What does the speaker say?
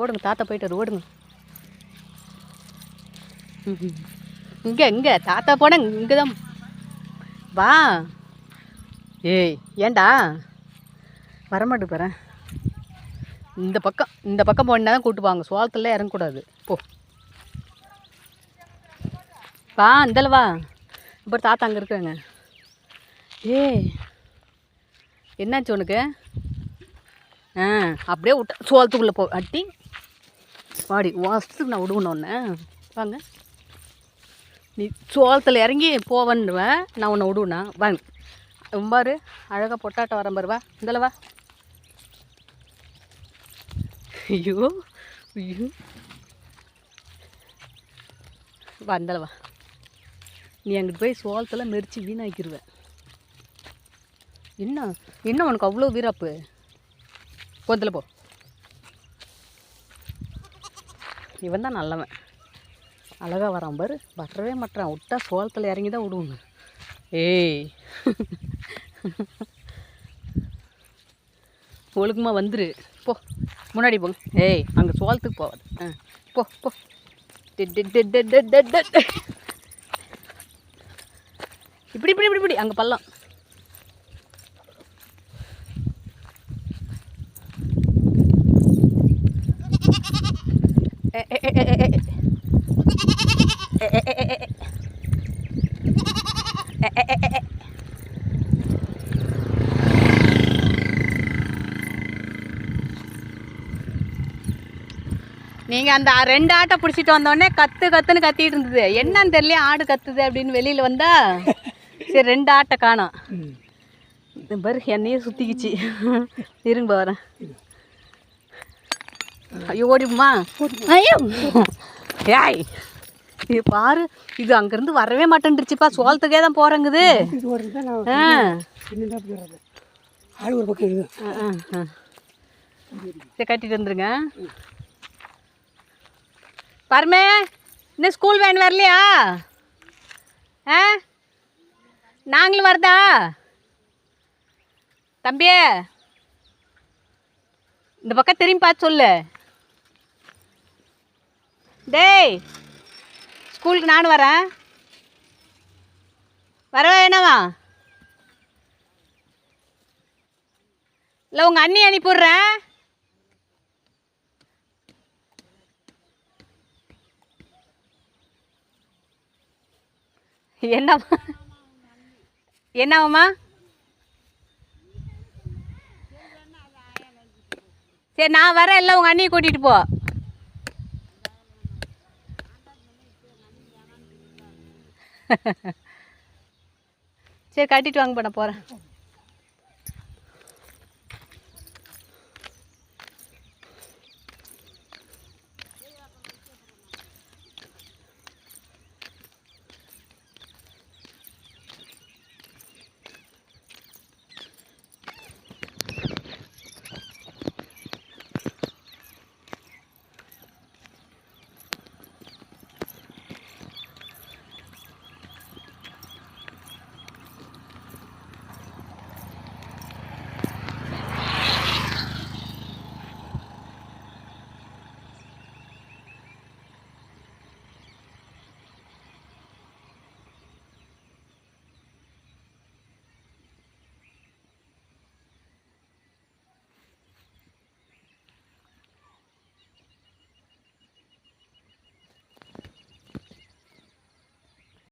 ஓடுங்க, தாத்தா போயிட்டாரு, ஓடுங்க. இங்கே இங்கே தாத்தா போன இங்கே தான் வா. ஏய் ஏண்டா வரமாட்டு போகிறேன். இந்த பக்கம் போனா தான் கூப்பிட்டு வாங்க. சோளத்தில் இறங்கக்கூடாது. போ வா, இந்தல வா. அப்புறம் தாத்தா அங்கே இருக்காங்க. ஏய் என்னாச்சு உனக்கு? அப்படியே விட்ட சோளத்துக்குள்ளே போ. அட்டி வாடி வாசத்துக்கு நான் விடுவேன் ஒன்று. வாங்க, நீ சோளத்தில் இறங்கி போவன்னுவேன், நான் உன்னை விடுவேண்ணா. வாங்க ரொம்பாரு அழகாக பொட்டாட்ட வரேன் பாரு. வா இந்தல வா. ஐயோ ஐயோ வா இந்தல வா. நீ அங்கிட்டு போய் சோளத்தில் மெரிச்சு வீணாக்கிடுவேன். என்ன உனக்கு அவ்வளோ வீராப்பு? போதில் போ. இவன் தான் நல்லவன், அழகாக வரான் பாரு. வரவே மாட்டான், விட்டா சோளத்தில் இறங்கி தான் விடுவோங்க. ஏய் ஒழுக்கமாக வந்துரு. போ முன்னாடி போங்க. ஏய் அங்கே சோளத்துக்கு போவாது. போ போ. இப்படி இப்படி இப்படி இப்படி அங்கே பள்ளம். நீங்கள் அந்த 2 ஆட்டை பிடிச்சிட்டு வந்தோடனே கத்துன்னு கத்திட்டு இருந்தது. என்னன்னு தெரியல, ஆடு கத்துது அப்படின்னு வெளியில் வந்தா சரி 2 ஆட்டை காணோம். பாரு என்னையே சுற்றிக்கிச்சு. இருங்க வரேன். ஐயோ ஓடிப்புமா. ஐயோ ஏய் இது பாரு, இது அங்கேருந்து வரவே மாட்டேன்ருச்சுப்பா. சோளத்துக்கே தான் போகிறேங்குது. சரி கட்டிட்டு வந்துருங்க. பரமே இன்னும் ஸ்கூல் வேன் வரலையா? நாங்களும் வருதா தம்பியே? இந்த பக்கம் திரும்பி பார்த்து சொல்லு. டேய் ஸ்கூலுக்கு நானும் வரேன். வரவா வேணாவா? இல்லை உங்கள் அண்ணி அனுப்பிவிட்றேன். என்னவாம்மா? சரி நான் வரேன், இல்லை உங்கள் அண்ணியை கூட்டிகிட்டு போ. சரி கட்டிட்டு வாங்க, பண்ண போகிறேன்.